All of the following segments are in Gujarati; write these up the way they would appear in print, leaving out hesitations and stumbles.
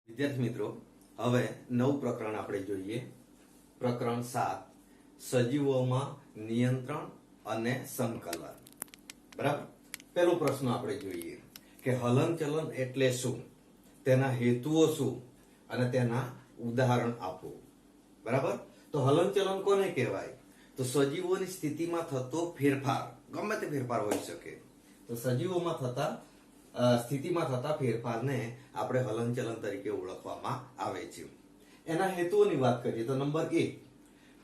વિદ્યાર્થી મિત્રો, હવે નવું પ્રકરણ આપણે જોઈએ. પ્રકરણ 7, સજીવોમાં નિયંત્રણ અને સંકલન. બરાબર. પહેલો પ્રશ્ન આપણે જોઈએ કે હલનચલન એટલે શું, તેના હેતુઓ શું અને તેના ઉદાહરણ આપો. બરાબર. તો હલનચલન કોને કહેવાય? તો સજીવોની સ્થિતિમાં થતો ફેરફાર, ગમે તે ફેરફાર હોઈ શકે. તો સજીવોમાં થતા સ્થિતિમાં થતા ફેરફારને આપણે હલનચલન તરીકે ઓળખવામાં આવે છે. એના હેતુઓની વાત કરીએ તો નંબર 1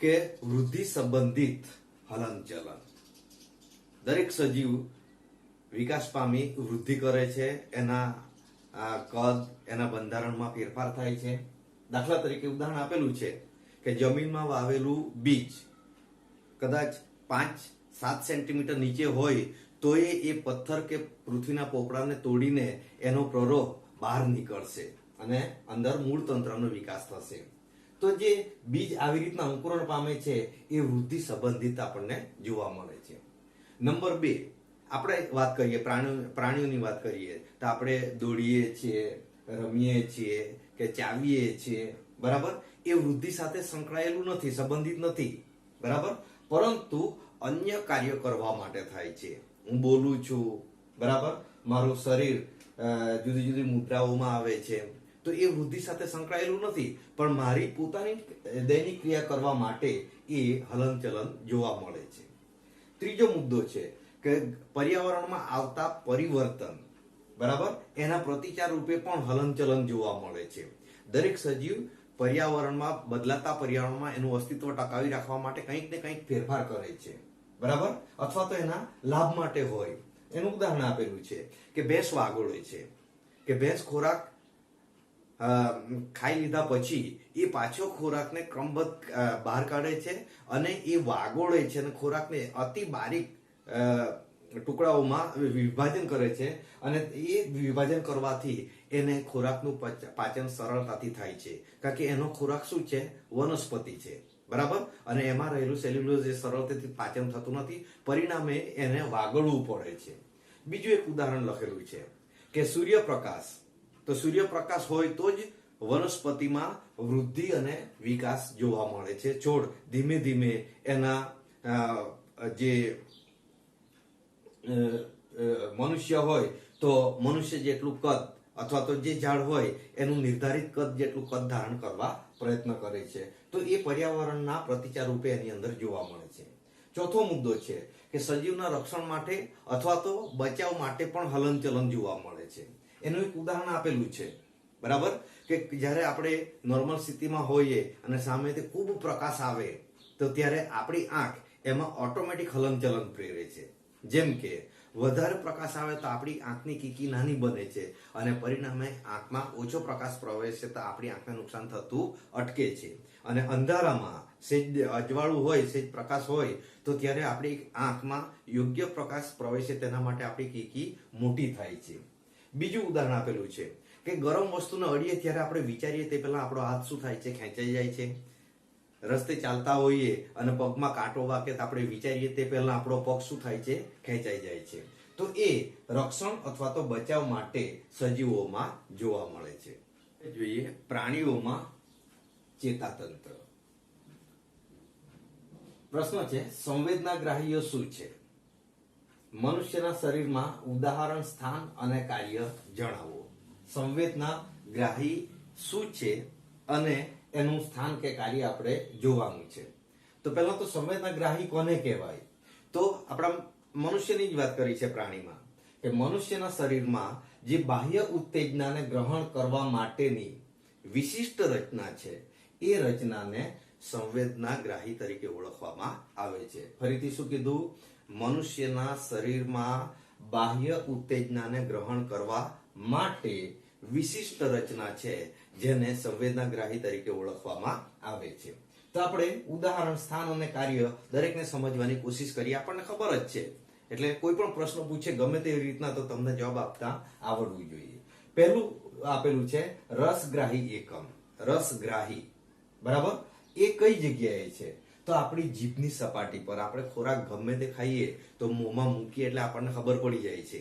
કે વૃદ્ધિ સંબંધિત હલનચલન. દરેક સજીવ વિકાસ પામી વૃદ્ધિ કરે છે, એના કદ, એના બંધારણમાં ફેરફાર થાય છે. દાખલા તરીકે ઉદાહરણ આપેલું છે કે જમીનમાં વાવેલું બીજ કદાચ 5-7 સેન્ટીમીટર નીચે હોય તો એ પથ્થર કે પૃથ્વીના પોપડાને તોડીને એનો પ્રરોહ બહાર નીકળશે અને અંદર મૂળ તંત્રનો વિકાસ થશે. તો જે બીજ આવી રીતના અંકુરણ પામે છે એ વૃદ્ધિ સંબંધિત આપણને જોવા મળે છે. નંબર 2, આપણે વાત કરીએ પ્રાણીઓની વાત કરીએ તો આપણે દોડીએ છીએ, રમીએ છીએ કે ચાવીએ છીએ. બરાબર. એ વૃદ્ધિ સાથે સંકળાયેલું નથી, સંબંધિત નથી. બરાબર. પરંતુ અન્ય કાર્ય કરવા માટે થાય છે. હું બોલું છું, બરાબર, મારું શરીર જુદી જુદી મુદ્રાઓમાં આવે છે, તો એ વૃદ્ધિ સાથે સંકળાયેલું નથી, પણ મારી પોતાની દૈનિક ક્રિયા કરવા માટે એ હલનચલન જોવા મળે છે. ત્રીજો મુદ્દો છે કે પર્યાવરણમાં આવતા પરિવર્તન, બરાબર, એના પ્રતિચાર રૂપે પણ હલનચલન જોવા મળે છે. દરેક સજીવ પર્યાવરણમાં બદલાતા પર્યાવરણમાં એનું અસ્તિત્વ ટકાવી રાખવા માટે કંઈક ને કંઈક ફેરફાર કરે છે. બરાબર. અથવા તો એના લાભ માટે હોય. એનું ઉદાહરણ આપેલું છે કે ભેંસ વાગોળે છે, કે ભેંસ ખોરાક ખાઈ લીધા પછી એ પાછો ખોરાકને ક્રમબદ્ધ બહાર કાઢે છે અને એ વાગોળે છે અને ખોરાકને અતિ બારીક ટુકડાઓમાં વિભાજન કરે છે અને એ વિભાજન કરવાથી એને ખોરાકનું પાચન સરળતાથી થાય છે, કારણ કે એનો ખોરાક શું છે? વનસ્પતિ છે. બરાબર. અને એમાં રહેલું સેલ્યુલોઝ એ સરળતાથી પાચન થતું નથી, પરિણામે એને વાગળવું પડે છે. બીજું એક ઉદાહરણ લખેલું છે કે સૂર્યપ્રકાશ. તો સૂર્યપ્રકાશ હોય તો જ વનસ્પતિમાં વૃદ્ધિ અને વિકાસ જોવા મળે છે. છોડ ધીમે ધીમે એના જે મનુષ્ય હોય તો મનુષ્ય જેટલું કદ અથવા તો જે ઝાડ હોય એનું નિર્ધારિત કદ જેટલું કદ ધારણ કરવા પ્રયત્ન કરે છે. તો એ પર્યાવરણના પ્રતિચાર રૂપે એની અંદર જોવા મળે છે. ચોથો મુદ્દો છે કે સજીવના રક્ષણ માટે અથવા તો બચાવ માટે પણ હલનચલન જોવા મળે છે. એનું એક ઉદાહરણ આપેલું છે. બરાબર. કે જ્યારે આપણે નોર્મલ સ્થિતિમાં હોઈએ અને સામેથી ખૂબ પ્રકાશ આવે તો ત્યારે આપણી આંખ એમાં ઓટોમેટિક હલનચલન પ્રેરે છે. જેમ કે વધારે પ્રકાશ આવે તો આપણી આંખની કીકી નાની બને છે અને પરિણામે આંખમાં ઓછો પ્રકાશ પ્રવેશે તો આપણી આંખને નુકસાન થતું અટકે છે. અને અંધારામાં સેજ અજવાળું હોય, સેજ પ્રકાશ હોય તો ત્યારે આપણી આંખમાં યોગ્ય પ્રકાશ પ્રવેશે તેના માટે આપણી કીકી મોટી થાય છે. બીજું ઉદાહરણ આપેલું છે કે ગરમ વસ્તુને અડીએ ત્યારે આપણે વિચારીએ તે પહેલા આપણો હાથ શું થાય છે? ખેંચાઈ જાય છે. રસ્તે ચાલતા હોઈએ અને પગમાં કાંટો વાગે તો આપણે વિચારીએ તે પહેલા આપણો પગ શું થાય છે? ખેંચાઈ જાય છે. તો એ રક્ષણ અથવા તો બચાવ માટે સજીવોમાં જોવા મળે છે. જોઈએ પ્રાણીઓમાં ચેતાતંત્ર. પ્રશ્ન છે સંવેદનાગ્રાહીઓ શું છે? મનુષ્યના શરીરમાં ઉદાહરણ, સ્થાન અને કાર્ય જણાવો. સંવેદનાગ્રાહી શું છે અને એનું સ્થાન કે કાર્ય આપણે જોવાનું છે. તો પહેલા તો સંવેદનાગ્રાહી કોને કહેવાય? તો આપણા મનુષ્યની જ વાત કરી છે પ્રાણીમાં, કે મનુષ્યના શરીરમાં જે બાહ્ય ઉત્તેજનાને ગ્રહણ કરવા માટેની વિશિષ્ટ રચના છે એ રચનાને સંવેદનાગ્રાહી તરીકે ઓળખવામાં આવે છે. ફરીથી શું કીધું? મનુષ્યના શરીરમાં બાહ્ય ઉત્તેજનાને ગ્રહણ કરવા માટે વિશિષ્ટ રચના છે જેને સંવેદનાગ્રાહી તરીકે ઓળખવામાં આવે છે. તો આપણે ઉદાહરણ, સ્થાન અને કાર્ય દરેકને સમજવાની કોશિશ કરીએ. આપણને ખબર જ છે, એટલે કોઈ પણ પ્રશ્ન પૂછે ગમે તેવી રીતના તો તમને જવાબ આપતા આવડવું જોઈએ. પહેલું આપેલું છે રસગ્રાહી એકમ. રસગ્રાહી, બરાબર, એ કઈ જગ્યાએ છે? તો આપણી જીભની સપાટી પર. આપણે ખોરાક ગમે તે ખાઈએ તો મોંમાં મૂકીએ એટલે આપણને ખબર પડી જાય છે.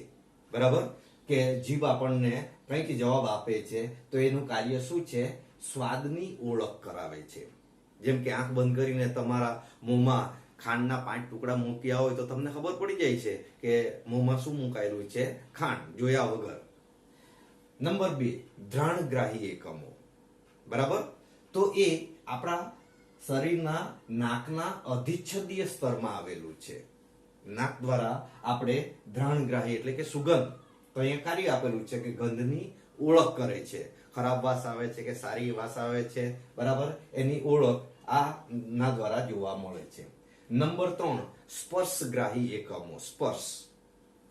બરાબર. કે જીભ આપણને કંઈક જવાબ આપે છે તો એનું કાર્ય શું છે? સ્વાદની ઓળખ કરાવે છે. જેમ કે આંખ બંધ કરીને તમારા મોંમાં ખાંડના 5 ટુકડા મૂક્યા હોય તો તમને ખબર પડી જાય છે કે મોંમાં શું મુકાયેલું છે? ખાંડ, જોયા વગર. નંબર 2, ઘ્રાણગ્રાહી એકમો. બરાબર? તો એ આપણા શરીરના નાકના અધિચ્છદીય સ્તરમાં આવેલું છે. નાક દ્વારા આપણે ઘ્રાણગ્રાહી એટલે કે સુગંધ, તો અહીંયા કાર્ય આપેલું છે કે ગંધની ઓળખ કરે છે. ખરાબ વાસ આવે છે કે સારી વાસ આવે છે, બરાબર, એની ઓળખ આ ના દ્વારા જોવા મળે છે. નંબર 3, સ્પર્શગ્રાહી એકમો. સ્પર્શ,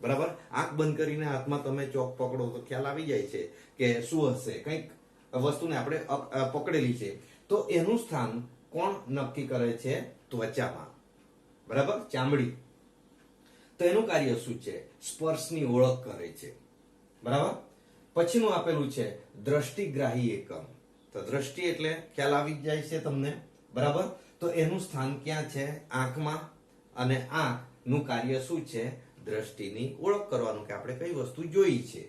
બરાબર, આંખ બંધ કરીને હાથમાં તમે ચોક પકડો તો ખ્યાલ આવી જાય છે કે શું હશે, કંઈક વસ્તુને આપણે પકડેલી છે. તો એનું સ્થાન કોણ નક્કી કરે છે? ત્વચામાં, બરાબર, ચામડી. તો એનું કાર્ય શું છે? સ્પર્શની ઓળખ કરે છે. બરાબર. પછીનું આપેલું છે દ્રષ્ટિગ્રાહી એકમ. તો દ્રષ્ટિ એટલે ખ્યાલ આવી જાય છે તમને, બરાબર. તો એનું સ્થાન ક્યાં છે? આંખમાં. અને આંખનું કાર્ય શું છે? દ્રષ્ટિની ઓળખ કરવાનું કે આપણે કઈ વસ્તુ જોઈ છે.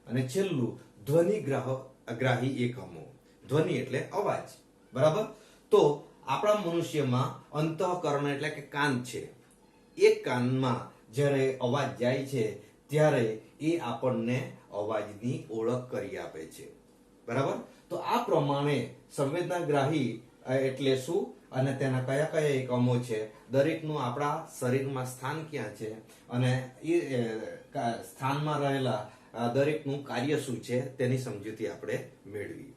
અને છેલ્લું ધ્વનિગ્રાહી એકમો. ધ્વનિ એટલે અવાજ, બરાબર. તો આપણા મનુષ્યમાં અંતઃકરણ એટલે કે કાન છે. એક કાનમાં જ્યારે અવાજ જાય છે ત્યારે એ આપણને અવાજની ઓળખ કરી આપે છે, બરાબર. તો આ પ્રમાણે સંવેદનાગ્રાહી એટલે શું અને તેના કયા કયા એકમો છે, દરેકનું આપણા શરીરમાં સ્થાન ક્યાં છે અને એ સ્થાનમાં રહેલા દરેકનું કાર્ય શું છે તેની સમજૂતી આપણે મેળવી.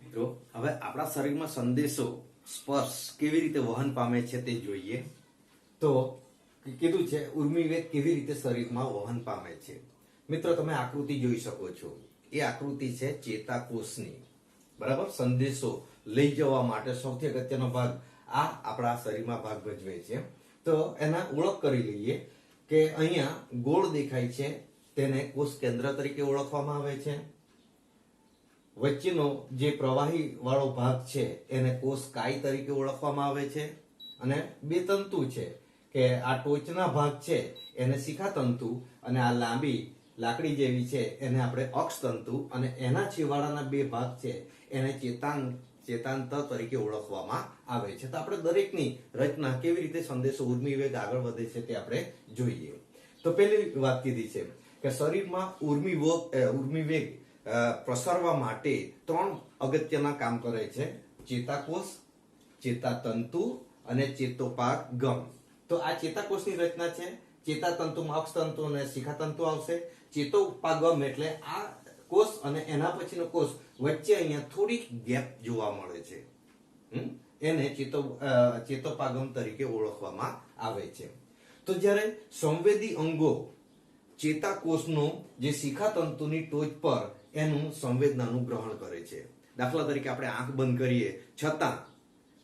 મિત્રો, હવે આપણા શરીરમાં સંદેશો સ્પર્શ કેવી રીતે વહન પામે છે તે જોઈએ. તો કીધું છે ઉર્મિવેગ કેવી રીતે શરીરમાં વહન પામે છે. મિત્રો, તમે આકૃતિ જોઈ શકો છો. એ આકૃતિ છે ચેતાકોષની, બરાબર. સંદેશો લઈ જવા માટે સૌથી અગત્યનો ભાગ આ આપણા શરીરમાં ભાગ ભજવે છે. તો એના ઓળખ કરી લઈએ કે અહીંયા ગોળ દેખાય છે, તેને કોષ કેન્દ્ર તરીકે ઓળખવામાં આવે છે. વચ્ચેનો જે પ્રવાહી વાળો ભાગ છે એને કોષ કાય તરીકે ઓળખવામાં આવે છે. અને 2 તંતુ છે કે આ ટોચના ભાગ છે એને શિખાતંતુ અને આ લાંબી લાકડી જેવી છે એને આપણે અક્ષતંતુ, અને એના છેવાડાના 2 ભાગ છે એને ચેતાંતર તરીકે ઓળખવામાં આવે છે. તો આપણે દરેકની રચના કેવી રીતે સંદેશો ઉર્મિવેગ આગળ વધે છે તે આપણે જોઈએ. તો પહેલી વાત કીધી છે કે શરીરમાં ઉર્મિવેગ પ્રસરવા માટે 3 અગત્યના કામ કરે છે: ચેતાકોષ, ચેતાતંતુ અને ચેતોપાગમ. તો આ ચેતાકોષની રચના છે. ચેતાતંતુમાં અક્ષતંતુ અને શિખાતંતુ આવશે. ચેતોપાગમ એટલે આ કોષ અને એના પછીનો કોષ વચ્ચે અહીંયા થોડીક ગેપ જોવા મળે છે, એને ચેતોપાગમ તરીકે ઓળખવામાં આવે છે. તો જ્યારે સંવેદી અંગો ચેતાકોષનો જે શિખાતંતુની ટોચ પર એનું સંવેદનાનું ગ્રહણ કરે છે. દાખલા તરીકે આપણે આંખ બંધ કરીએ છતાં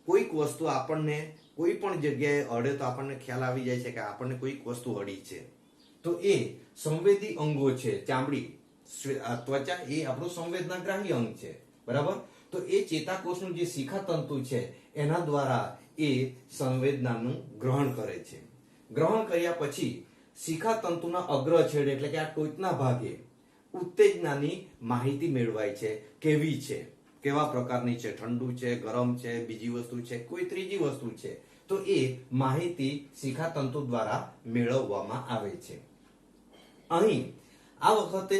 કોઈક વસ્તુ આપણને કોઈ પણ જગ્યાએ અડે તો આપણને ખ્યાલ આવી જાય છે કે આપણને કોઈક વસ્તુ અડી છે. તો એ સંવેદી અંગો છે. ચામડી, ત્વચા એ આપણું સંવેદનાગ્રાહી અંગ છે, બરાબર. તો એ ચેતાકોષનું જે શિખાતંતુ છે એના દ્વારા એ સંવેદનાનું ગ્રહણ કરે છે. ગ્રહણ કર્યા પછી શિખાતંતુના અગ્ર છેડે એટલે કે આ ટોચના ભાગે ઉત્તેજનાની માહિતી મેળવાય છે. કેવી છે, કેવા પ્રકારની છે, ઠંડુ છે, ગરમ છે, બીજી વસ્તુ છે, કોઈ ત્રીજી વસ્તુ છે, તો એ માહિતી શિખાતંતુ દ્વારા મેળવવામાં આવે છે. અહીં આ વખતે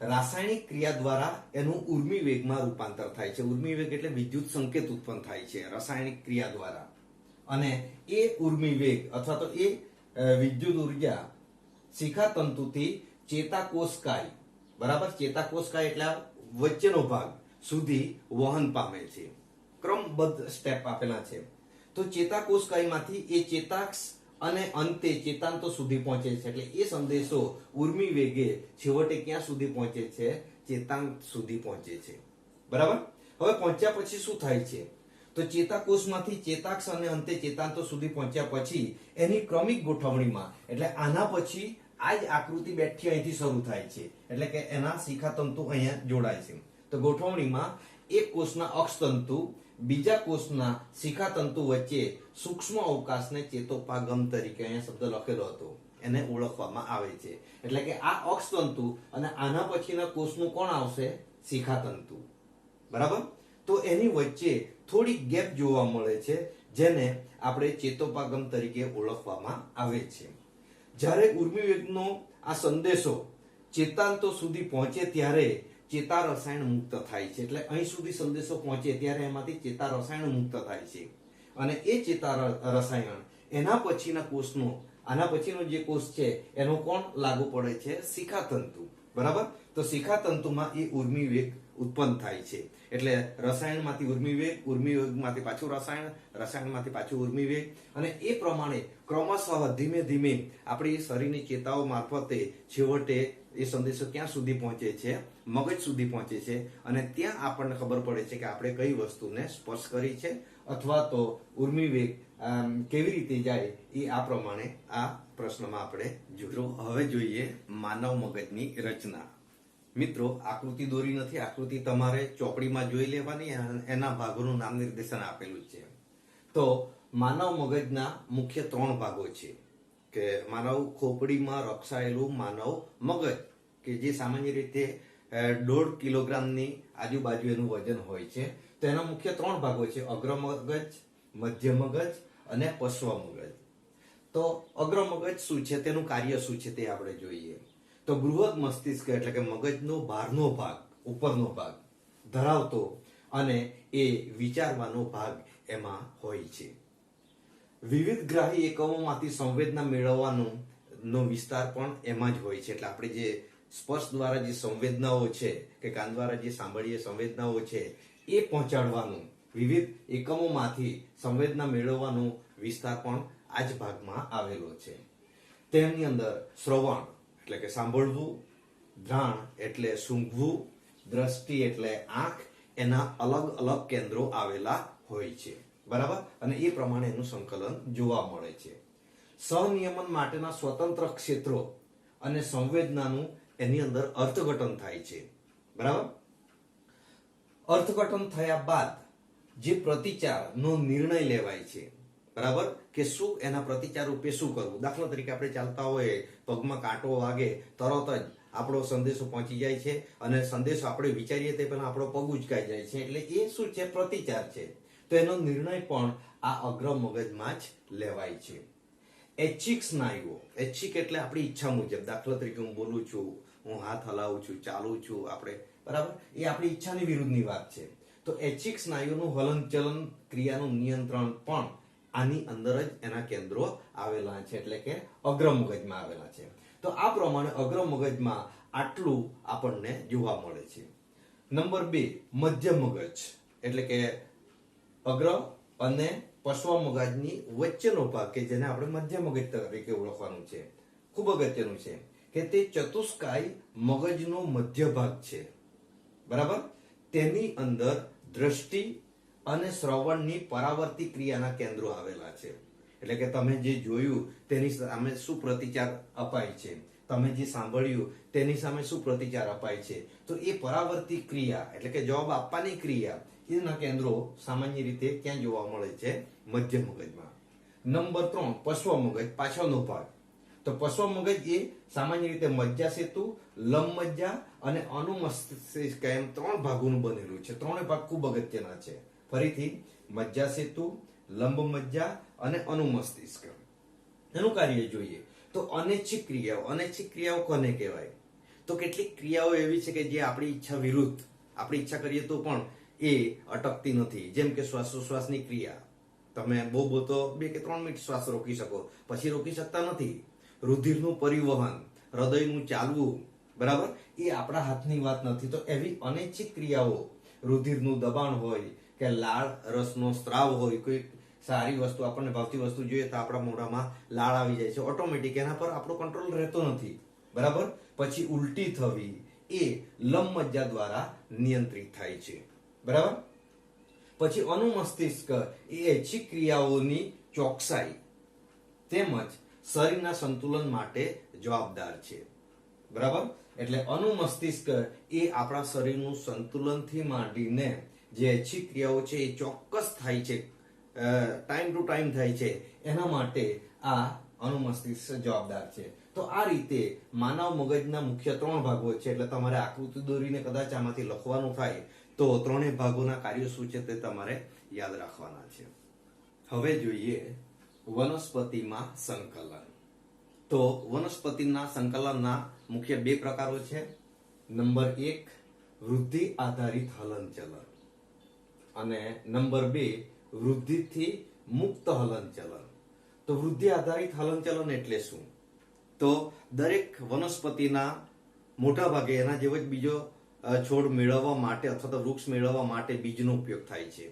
રાસાયણિક ક્રિયા દ્વારા એનું ઉર્મિવેગમાં રૂપાંતર થાય છે. ઉર્મિવેગ એટલે વિદ્યુત સંકેત ઉત્પન્ન થાય છે રાસાયણિક ક્રિયા દ્વારા. અને એ ઉર્મિવેગ અથવા તો એ વિદ્યુત ઉર્જા શિખાતંતુથી ચેતાકોષકાય, બરાબર, ચેતાકોષકાય એટલે વચ્ચેનો ભાગ સુધી વહન પામે છે. ક્રમબદ્ધ સ્ટેપ આપેલા છે. તો ચેતાકોષકાયમાંથી એ ચેતાક્ષ અને અંતે ચેતાંતો સુધી પહોંચે છે. એટલે એ સંદેશો ઉર્મિવેગે છેવટે ક્યાં સુધી પહોંચે છે? ચેતાંત સુધી પહોંચે છે, બરાબર. હવે પહોંચ્યા પછી શું થાય છે? તો ચેતાકોષમાંથી ચેતાક્ષ અને અંતે ચેતાંતો સુધી પહોંચ્યા પછી એની ક્રમિક ગોઠવણીમાં, એટલે આના પછી આ જ આકૃતિ બેઠી અહીંથી શરૂ થાય છે, એટલે કે એના શિખાતંતુ અહીંયા જોડાય છે. તો ગોઠવણીમાં એક કોષના અક્ષતંતુ બીજા કોષના શિખાતંતુ વચ્ચે સૂક્ષ્મ અવકાશને ચેતોપાગમ તરીકે અહીંયા શબ્દ લખેલો હતો, એને ઓળખવામાં આવે છે. એટલે કે આ અક્ષતંતુ અને આના પછીના કોષનું કોણ આવશે? શિખાતંતુ. બરાબર? તો એની વચ્ચે થોડી ગેપ જોવા મળે છે, જેને આપણે ચેતોપાગમ તરીકે ઓળખવામાં આવે છે. જ્યારે ઉર્મિવેગનો આ સંદેશો ચેતાંતો સુધી પહોંચે ત્યારે ચેતા રસાયણ મુક્ત થાય છે. એટલે અહીં સુધી સંદેશો પહોંચે ત્યારે એમાંથી ચેતા રસાયણ મુક્ત થાય છે, અને એ ચેતા રસાયણ એના પછીના કોષનો, આના પછીનો જે કોષ છે એનો કોણ લાગુ પડે છે? શિખાતંતુ. બરાબર? તો શિખાતંતુમાં એ ઉર્મિવેગ ઉત્પન્ન થાય છે. એટલે રસાયણમાંથી ઉર્મિવેગ, ઉર્મિવેગમાંથી પાછું રસાયણ, રસાયણમાંથી પાછું ઉર્મિવેગ, અને એ પ્રમાણે ક્રમશઃ ધીમે ધીમે આપણી શરીરની ચેતાઓ મારફતે છેવટે એ સંદેશો ક્યાં સુધી પહોંચે છે? મગજ સુધી પહોંચે છે, અને ત્યાં આપણને ખબર પડે છે કે આપણે કઈ વસ્તુને સ્પર્શ કરી છે, અથવા તો ઉર્મિવેગ કેવી રીતે જાય એ આ પ્રમાણે આ પ્રશ્નમાં આપણે જોયું. હવે જોઈએ માનવ મગજની રચના. મિત્રો, આકૃતિ દોરી નથી, આકૃતિ તમારે ચોપડીમાં જોઈ લેવાની, એના ભાગોનું નામ નિર્દેશન આપેલું છે. તો માનવ મગજના મુખ્ય 3 ભાગો છે. કે માનવ ખોપડીમાં રક્ષાયેલું માનવ મગજ, કે જે સામાન્ય રીતે 1.5 કિલોગ્રામની આજુબાજુ એનું વજન હોય છે. તો એના મુખ્ય 3 ભાગો છે: અગ્ર મગજ, મધ્ય મગજ અને પશ્વ મગજ. તો અગ્ર મગજ શું છે, તેનું કાર્ય શું છે તે આપણે જોઈએ. તો બૃહદ મસ્તિષ્ક એટલે કે મગજનો બહારનો ભાગ, ઉપરનો ભાગ ધરાવતો અને એ વિચારવાનો ભાગ એમાં હોય છે. વિવિધ ગ્રાહી એકમોમાંથી સંવેદના મેળવવાનો વિસ્તાર પણ એમાં જ હોય છે. એટલે આપણે જે સ્પર્શ દ્વારા જે સંવેદનાઓ છે, કે કાન દ્વારા જે સાંભળીએ સંવેદનાઓ છે, એ પહોંચાડવાનું, વિવિધ એકમોમાંથી સંવેદના મેળવવાનો વિસ્તાર પણ આ જ ભાગમાં આવેલો છે. તેમની અંદર શ્રવણ એટલે કે સાંભળવું, ઘ્રાણ એટલે સૂંઘવું, દ્રષ્ટિ એટલે આંખ, એના અલગ અલગ કેન્દ્રો આવેલા હોય છે. બરાબર? અને એ પ્રમાણે એનું સંકલન જોવા મળે છે. સહનિયમન માટેના સ્વતંત્ર ક્ષેત્રો અને સંવેદનાનું એની અંદર અર્થઘટન થાય છે. બરાબર? અર્થઘટન થયા બાદ જે પ્રતિચારનો નિર્ણય લેવાય છે, બરાબર, કે શું એના પ્રતિચાર રૂપે શું કરવું. દાખલા તરીકે આપણે ચાલતા હોય, પગમાં કાંટો વાગે, તરત જ આપણો સંદેશો પહોંચી જાય છે, અને સંદેશો આપણે વિચારીએ તે પહેલા આપણો પગ ઉચકાઈ જાય છે. એટલે એ શું છે? પ્રતિચાર છે. તો એનો નિર્ણય પણ આ અગ્ર મગજમાં જ લેવાય છે. ઐચ્છિક સ્નાયુઓ, ઐચ્છિક એટલે આપણી ઈચ્છા મુજબ. દાખલા તરીકે હું બોલું છું, હું હાથ હલાવું છું, ચાલું છું, આપણે, બરાબર, એ આપણી ઈચ્છાની વિરુદ્ધની વાત છે. તો ઐચ્છિક સ્નાયુનું હલનચલન ક્રિયાનું નિયંત્રણ પણ આની અંદર જ એના કેન્દ્રો આવેલા છે, એટલે કે અગ્ર મગજમાં આવેલા છે. તો આ પ્રમાણે અગ્ર મગજમાં આટલું આપણને જોવા મળે છે. નંબર 2, મધ્ય મગજ એટલે કે અગ્ર અને પશ્વ મગજની વચ્ચેનો ભાગ, કે જેને આપણે મધ્ય મગજ તરીકે ઓળખવાનું છે. ખૂબ અગત્યનું છે કે તે ચતુષ્કાય મગજનો મધ્ય ભાગ છે. બરાબર? તેની અંદર દ્રષ્ટિ અને શ્રવણની પરાવર્તી ક્રિયાના કેન્દ્રો આવેલા છે. એટલે કે તમે જે જોયું તેની સામે શું પ્રતિચાર અપાય છે, તમે જે સાંભળ્યું તેની સામે શું પ્રતિચાર અપાય છે. તો એ પરાવર્તી ક્રિયા એટલે કે જવાબ આપવાની ક્રિયા, એના કેન્દ્રો સામાન્ય રીતે ક્યાં જોવા મળે છે? મધ્ય મગજમાં. નંબર 3, પશ્વ મગજ, પાછળનો ભાગ. તો પશ્વ મગજ એ સામાન્ય રીતે મજ્જા સેતુ, લંબ મજ્જા અને અનુમસ્તિષ્ક એમ 3 ભાગોનું બનેલું છે. 3 ભાગ ખૂબ અગત્યના છે. ફરીથી, મજ્જા સેતુ, લંબ મજ્જા અને અનુમસ્તિષ્ક. એનું કાર્ય જોઈએ તો અનૈચ્છિક ક્રિયાઓ. અનૈચ્છિક ક્રિયાઓ કોને કહેવાય? તો કેટલીક ક્રિયાઓ એવી છે કે જે આપણી ઈચ્છા વિરુદ્ધ, આપણે ઈચ્છા કરીએ તો પણ એ અટકતી નથી. જેમ કે શ્વાસોશ્વાસની ક્રિયા. તમે બહુ તો 2 કે 3 મિનિટ શ્વાસ રોકી શકો, પછી રોકી શકતા નથી. રુધિરનું પરિવહન, હૃદયનું ચાલવું, બરાબર, એ આપણા હાથની વાત નથી. તો એવી અનૈચ્છિક ક્રિયાઓ, રુધિરનું દબાણ હોય કે લાળ રસનો સ્ત્રાવ હોય, કોઈ સારી વસ્તુ આપણને ભાવતી વસ્તુ જોઈએ તો આપણા મોઢામાં લાળ આવી જાય છે ઓટોમેટિક, એના પર આપણો કંટ્રોલ રહેતો નથી. બરાબર? પછી ઉલટી થવી એ લંબ મજ્જા દ્વારા નિયંત્રિત થાય છે. બરાબર? પછી અનુમસ્તિષ્ક એ ઐચ્છિક ક્રિયાઓની ચોકસાઈ તેમજ શરીરના સંતુલન માટે જવાબદાર છે. બરાબર? એટલે અનુમસ્તિષ્ક એ આપણા શરીરનું સંતુલનથી માંડીને જે ઐચ્છિક ક્રિયાઓ છે એ ચોક્કસ થાય છે, ટાઈમ ટુ ટાઈમ થાય છે, એના માટે આ અનુમસ્તિષ્ક જવાબદાર છે. તો આ રીતે માનવ મગજના મુખ્ય 3 ભાગો છે. એટલે તમારે આકૃતિ દોરીને કદાચ આમાંથી લખવાનું થાય તો 3 ભાગોના કાર્યો શું છે તે તમારે યાદ રાખવાના છે. હવે જોઈએ વનસ્પતિમાં સંકલન. તો વનસ્પતિના સંકલનના મુખ્ય 2 પ્રકારો છે. નંબર 1 વૃદ્ધિ આધારિત હલનચલન અને નંબર 2 વૃદ્ધિથી મુક્ત હલનચલન. તો વૃદ્ધિ આધારિત હલનચલન એટલે શું? તો દરેક વનસ્પતિના મોટા ભાગે એના જેવો જ બીજો છોડ મેળવવા માટે અથવા તો વૃક્ષ મેળવવા માટે બીજનો ઉપયોગ થાય છે.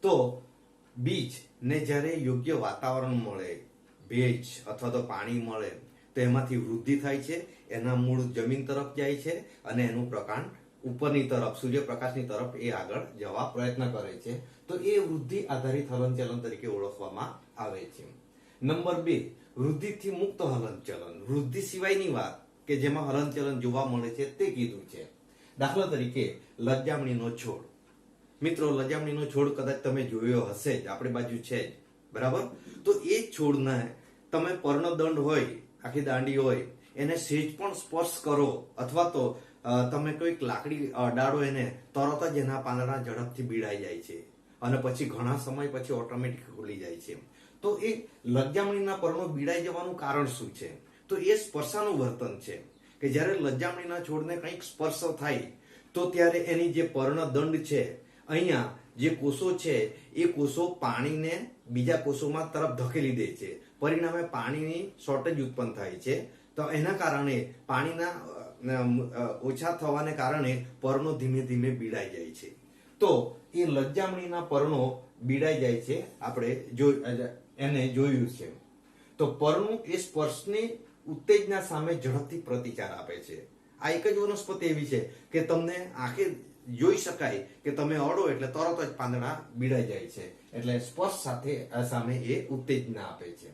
તો બીજને જ્યારે યોગ્ય વાતાવરણ મળે, ભેજ અથવા તો પાણી મળે તો એમાંથી વૃદ્ધિ થાય છે. એના મૂળ જમીન તરફ જાય છે અને એનું પ્રકાંડ ઉપરની તરફ સૂર્યપ્રકાશની તરફ એ આગળ જવા પ્રયત્ન કરે છે. તો એ વૃદ્ધિ આધારિત હલનચલન તરીકે ઓળખવામાં આવે છે. નંબર 2 વૃદ્ધિથી મુક્ત હલનચલન. વૃદ્ધિ સિવાયની વાત કે જેમાં હલનચલન જોવા મળે છે તે કીધું છે. દાખલા તરીકે લજામણીનો છોડ. મિત્રો, લજામણીનો છોડ કદાચ તમે જોયો હશે જ, આપણી બાજુ છે જ, બરાબર? તો એ છોડને તમે પર્ણદંડ હોય, આખી દાંડી હોય, એને સહેજ પણ સ્પર્શ કરો અથવા તો તમે કોઈક લાકડી અડાડો એને, તરત જ એના પાંદડા ઝડપથી બીડાઈ જાય છે અને પછી ઘણા સમય પછી ઓટોમેટિક ખુલી જાય છે. તો એ લજામણીના પર્ણો બીડાઈ જવાનું કારણ શું છે? તો એ સ્પર્શાનું વર્તન છે કે જ્યારે લજામણીના છોડને કંઈક સ્પર્શ થાય તો ત્યારે એની જે પર્ણદંડ છે, અહીંયા જે કોષો છે એ કોષો પાણીને બીજા કોષોમાં તરફ ધકેલી દે છે. પરિણામે પાણીની શોર્ટેજ ઉત્પન્ન થાય છે. તો એના કારણે પાણીના ઓછા થવાને કારણે પર્ણો ધીમે ધીમે બીડાઈ જાય છે. તો એ લજામણીના પર્ણો બીડાઈ જાય છે, આપણે એને જોયું છે. તો પર્ણું એ સ્પર્શની ઉત્તેજના સામે ઝડપથી પ્રતિકાર આપે છે. આ એક જ વનસ્પતિ એવી છે કે તમને આંખે જોઈ શકાય કે તમે અડો એટલે તરત જ પાંદડા બીડાઈ જાય છે. એટલે સ્પર્શ સામે એ ઉત્તેજના આપે છે.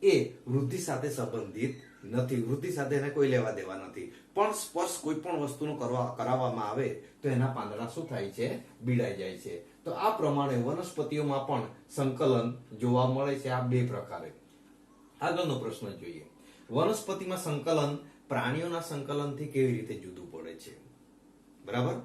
એ વૃદ્ધિ સાથે સંબંધિત નથી. વૃદ્ધિ સાથે એને કોઈ લેવા દેવા નથી. પણ સ્પર્શ કોઈ પણ વસ્તુનો કરાવવામાં આવે તો એના પાંદડા શું થાય છે? બીડાઈ જાય છે. તો આ પ્રમાણે વનસ્પતિઓમાં પણ સંકલન જોવા મળે છે, આ 2 પ્રકારે. આગળનો પ્રશ્ન જોઈએ. વનસ્પતિમાં સંકલન પ્રાણીઓના સંકલનથી કેવી રીતે જુદું પડે છે? બરાબર?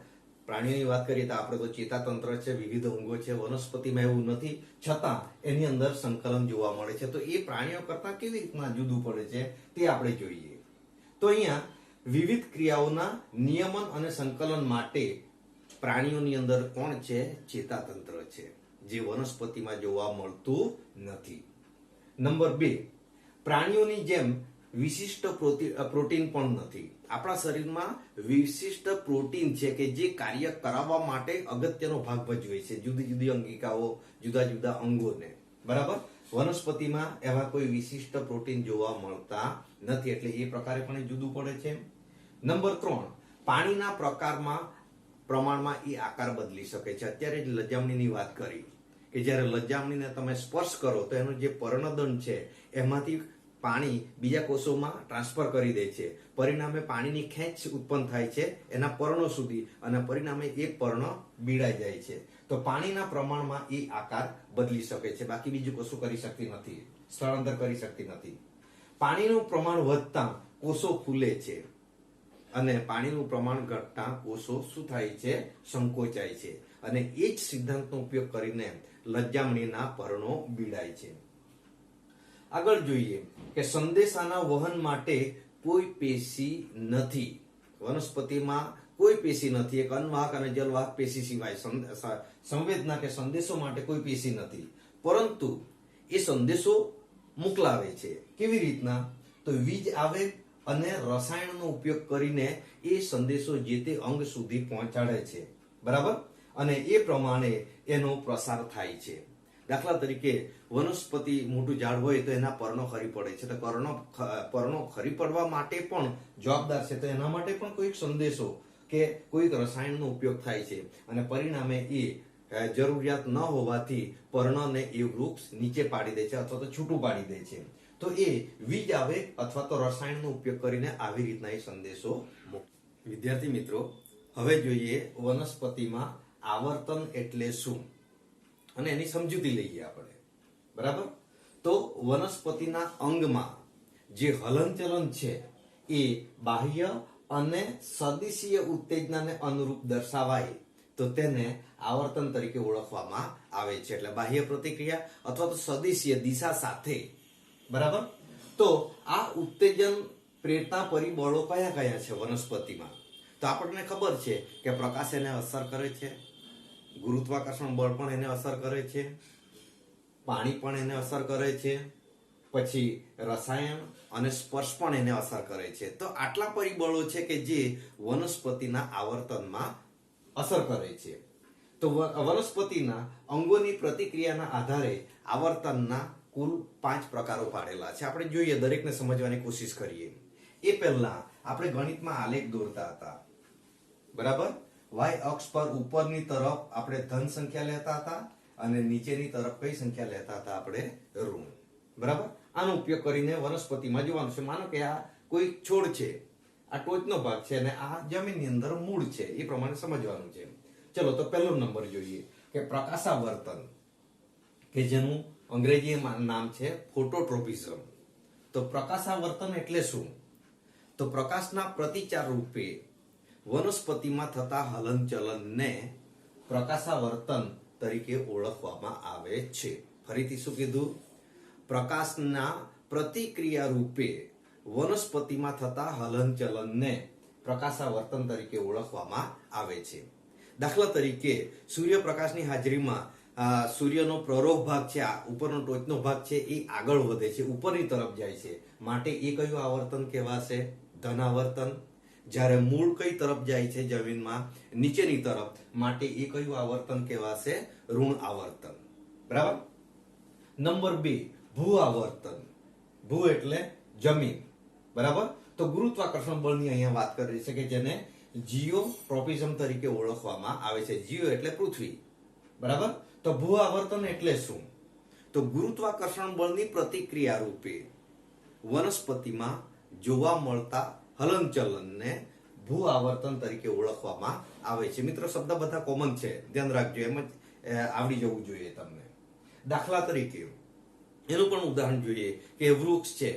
પ્રાણીઓની વાત કરીએ તો આપણે તો ચેતાતંત્ર છે, વિવિધ અંગો છે. વનસ્પતિમાં એવું નથી, છતાં એની અંદર સંકલન જોવા મળે છે. તો એ પ્રાણીઓ કરતા કેવી રીતના જુદું પડે છે તે આપણે જોઈએ. તો અહીંયા વિવિધ ક્રિયાઓના નિયમન અને સંકલન માટે પ્રાણીઓની અંદર કોણ છે? ચેતાતંત્ર છે, જે વનસ્પતિમાં જોવા મળતું નથી. નંબર 2 પ્રાણીઓની જેમ વિશિષ્ટ પ્રોટીન પણ નથી. આપણા શરીરમાં વિશિષ્ટ પ્રોટીન છે કે જે કાર્ય કરાવવા માટે અગત્યનો ભાગ ભજવે છે, જુદી જુદી અંગિકાઓ, જુદા જુદા અંગોને. બરાબર? વનસ્પતિમાં એવા કોઈ વિશિષ્ટ પ્રોટીન જોવા મળતા નથી. એટલે એ પ્રકારે પણ જુદું પડે છે. નંબર 3 પાણીના પ્રમાણમાં એ આકાર બદલી શકે છે. અત્યારે જ લજામણીની વાત કરી કે જ્યારે લજામણીને તમે સ્પર્શ કરો તો એનો જે પર્ણદંડ છે એમાંથી પાણી બીજા કોષોમાં ટ્રાન્સફર કરી દે છે. પરિણામે પાણીની ખેંચ ઉત્પન્ન થાય છે એના પર્ણો સુધી અને પરિણામે એ પર્ણ બીડાઈ જાય છે. તો પાણીના પ્રમાણમાં એ આકાર બદલી શકે છે, બાકી બીજું કશું કરી શકતી નથી, સ્થળાંતર કરી શકતી નથી. પાણીનું પ્રમાણ વધતા કોષો ફૂલે છે અને પાણીનું પ્રમાણ ઘટતા કોષો શું થાય છે? સંકોચાય છે. અને એ જ સિદ્ધાંતનો ઉપયોગ કરીને લજામણીના પર્ણો બીડાય છે. આગળ જોઈએ કે સંદેશાના વહન માટે કોઈ પેશી નથી. વનસ્પતિમાં કોઈ પેશી નથી. એક અન્નવાહક અને જલવાહક પેશી સિવાય સંવેદના કે સંદેશો માટે કોઈ પેશી નથી. પરંતુ એ સંદેશો મોકલાવે છે. કેવી રીતના? તો વીજ આવે અને રસાયણનો ઉપયોગ કરીને એ સંદેશો જે તે અંગ સુધી પહોંચાડે છે. બરાબર? અને એ પ્રમાણે એનો પ્રસાર થાય છે. દાખલા તરીકે વનસ્પતિ મોટું ઝાડ હોય તો એના પર્ણો ખરી પડે છે. તો પર્ણો ખરી પડવા માટે પણ જવાબદાર છે. તો એના માટે પણ કોઈક સંદેશો કે કોઈક રસાયણનો ઉપયોગ થાય છે અને પરિણામે એ જરૂરિયાત ન હોવાથી પર્ણને એ વૃક્ષ નીચે પાડી દે છે અથવા તો છૂટું પાડી દે છે. તો એ વીજ આવે અથવા તો રસાયણનો ઉપયોગ કરીને આવી રીતના એ સંદેશો મોકલે. વિદ્યાર્થી મિત્રો, હવે જોઈએ વનસ્પતિમાં આવર્તન એટલે શું અને એની સમજૂતી લઈએ આપણે. બરાબર? તો વનસ્પતિના અંગમાં જે હલનચલન છે એ બાહ્ય અને સદિશીય ઉત્તેજનાને અનુરૂપ દર્શાવાય તો તેને આવર્તન તરીકે ઓળખવામાં આવે છે. એટલે બાહ્ય પ્રતિક્રિયા અથવા તો સદિશીય દિશા સાથે, બરાબર. તો આ ઉત્તેજન પ્રેરતા પરિબળો કયા કયા છે વનસ્પતિમાં? તો આપણને ખબર છે કે પ્રકાશ એને અસર કરે છે, ગુરુત્વાકર્ષણ બળ પણ એને અસર કરે છે, પાણી પણ એને અસર કરે છે, પછી રસાયણ અને સ્પર્શ પણ એને અસર કરે છે. તો આટલા પરિબળો છે કે જે વનસ્પતિના આવર્તનમાં અસર કરે છે. તો વનસ્પતિના અંગોની પ્રતિક્રિયાના આધારે આવર્તનના કુલ 5 પ્રકારો પાડેલા છે. આપણે જોઈએ, દરેકને સમજવાની કોશિશ કરીએ. એ પહેલા આપણે ગણિતમાં આલેખ દોરતા હતા, બરાબર. વાય અક્ષ પર ઉપરની તરફ આપણે ધન સંખ્યા લેતા હતા અને નીચેની તરફ કઈ સંખ્યા લેતા હતા? આપણે ઋણ, બરાબર. આનો ઉપયોગ કરીને વનસ્પતિમાં જોવાનું છે. માનો કે આ કોઈ છોડ છે, આ ટોચનો ભાગ છે અને આ જમીનની અંદર મૂળ છે, એ પ્રમાણે સમજવાનું છે. ચલો, તો પહેલો નંબર જોઈએ કે પ્રકાશાવર્તન, કે જેનું અંગ્રેજી નામ છે ફોટોટ્રોપિઝમ. તો પ્રકાશાવર્તન એટલે શું? તો પ્રકાશના પ્રતિચાર રૂપે વનસ્પતિમાં થતા હલનચલનને પ્રકાશાવર્તન તરીકે ઓળખવામાં આવે છે. ફરીથી શું કીધું? પ્રકાશના પ્રતિક્રિયા રૂપે વનસ્પતિમાં થતા હલનચલનને પ્રકાશાવર્તન તરીકે ઓળખવામાં આવે છે. દાખલા તરીકે સૂર્યપ્રકાશની હાજરીમાં સૂર્યનો પ્રરોહ ભાગ છે, આ ઉપરનો ટોચનો ભાગ છે, એ આગળ વધે છે, ઉપરની તરફ જાય છે, માટે એ કયું આવર્તન કહેવાશે? ધન આવર્તન. જ્યારે મૂળ કઈ તરફ જાય છે? જમીનમાં નીચેની તરફ, માટે એ કયું આવર્તન કહેવાશે? ઋણ આવર્તન, બરાબર. નંબર 2, ભૂ આવર્તન. ભૂ એટલે જમીન, બરાબર. તો ગુરુત્વાકર્ષણ બળની અહીંયા વાત કરી છે કે જેને જીઓટ્રોપિઝમ તરીકે ઓળખવામાં આવે છે. જીઓ એટલે પૃથ્વી, બરાબર. તો ભૂ આવર્તન એટલે શું? તો ગુરુત્વાકર્ષણ બળની પ્રતિક્રિયા રૂપે વનસ્પતિમાં જોવા મળતા હલનચલનને ભૂ આવર્તન તરીકે ઓળખવામાં આવે છે. મિત્રો, શબ્દ બધા કોમન છે, ધ્યાન રાખજો, એમ જ આવડી જવું જોઈએ તમને. દાખલા તરીકે એનું પણ ઉદાહરણ જોઈએ કે વૃક્ષ છે,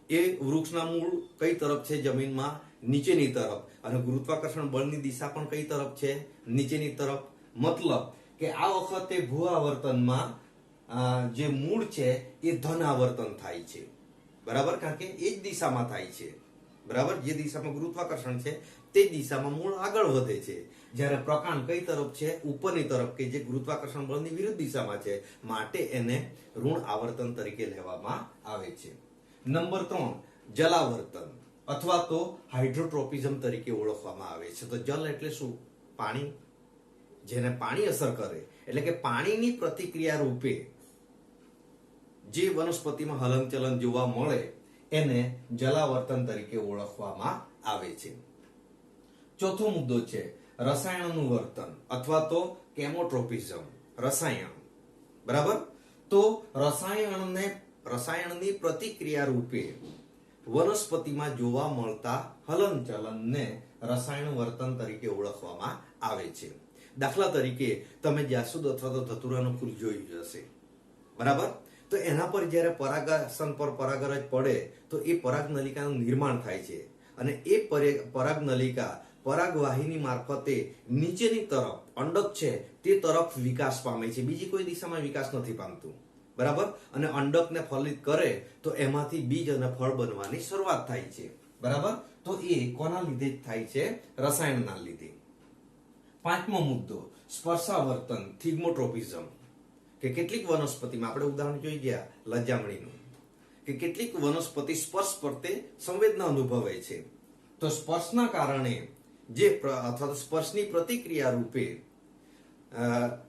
એ વૃક્ષના મૂળ કઈ તરફ છે? જમીનમાં નીચેની તરફ, અને ગુરુત્વાકર્ષણ બળની દિશા પણ કઈ તરફ છે? નીચેની તરફ. મતલબ કે આ વખતે ભૂ આવર્તનમાં જે મૂળ છે એ ધન આવર્તન થાય છે, બરાબર. કારણ કે એ જ દિશામાં થાય છે, બરાબર. જે દિશામાં ગુરુત્વાકર્ષણ છે તે દિશામાં મૂળ આગળ વધે છે. જ્યારે પ્રકાંડ કઈ તરફ છે? ઉપરની તરફ, કે જે ગુરુત્વાકર્ષણ બળની વિરુદ્ધ દિશામાં છે, માટે એને ઋણ આવર્તન તરીકે લેવામાં આવે છે. નંબર 3, જલાવર્તન અથવા તો હાઇડ્રોટ્રોપિઝમ તરીકે ઓળખવામાં આવે છે. તો જલ એટલે શું? પાણી. જેને પાણી અસર કરે, એટલે કે પાણીની પ્રતિક્રિયા રૂપે જે વનસ્પતિમાં હલનચલન જોવા મળે એને જલાવર્તન તરીકે ઓળખવામાં આવે છે. ચોથો મુદ્દો છે રસાયણનું વર્તન અથવા તો કેમોટ્રોપિઝમ. રસાયણ, બરાબર. તો રસાયણની પ્રતિક્રિયા રૂપે વનસ્પતિમાં જોવા મળતા હલનચલનને રસાયણ વર્તન તરીકે ઓળખવામાં આવે છે. દાખલા તરીકે તમે જાસૂદ અથવા તો ધતુરાનું ફૂલ જોયું હશે, બરાબર. તો એના પર જ્યારે પરાગાસન પર પરાગરજ પડે તો એ પરાગનલિકાનું નિર્માણ થાય છે અને એ પરાગનલિકા પરાગવાહિની મારફતે નીચેની તરફ અંડક છે તે તરફ વિકાસ પામે છે. બીજી કોઈ દિશામાં વિકાસ નથી પામતું, બરાબર. અને અંડકને ફલિત કરે તો એમાંથી બીજ અને ફળ બનવાની શરૂઆત થાય છે, બરાબર. તો એ કોના લીધે થાય છે? રસાયણના લીધે. પાંચમો મુદ્દો સ્પર્શાવર્તન, થિગ્મોટ્રોપિઝમ. કે કેટલીક વનસ્પતિમાં આપણે ઉદાહરણ જોઈ ગયા લજામણીનું, કે કેટલીક વનસ્પતિ સ્પર્શ પ્રત્યે સંવેદના અનુભવે છે. તો સ્પર્શના કારણે જે અથવા તો સ્પર્શની પ્રતિક્રિયા રૂપે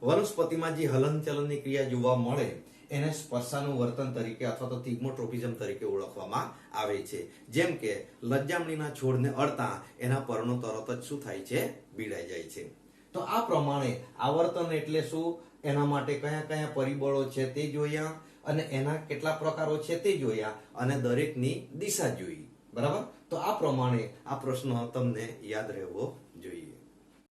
વનસ્પતિમાં જે હલનચલનની ક્રિયા જોવા મળે એને સ્પર્શાનું વર્તન તરીકે અથવા તો થિગ્મોટ્રોપિઝમ તરીકે ઓળખવામાં આવે છે. જેમ કે લજામણીના છોડને અડતા એના પર્ણો તરત જ શું થાય છે? બીડાઈ જાય છે. તો આ પ્રમાણે આવર્તન એટલે શું, એના માટે કયા કયા પરિબળો છે તે જોયા, અને એના કેટલા પ્રકારો છે તે જોયા, અને દરેકની દિશા જોઈ, બરાબર. તો આ પ્રમાણે આ પ્રશ્ન તમને યાદ રહેવો જોઈએ.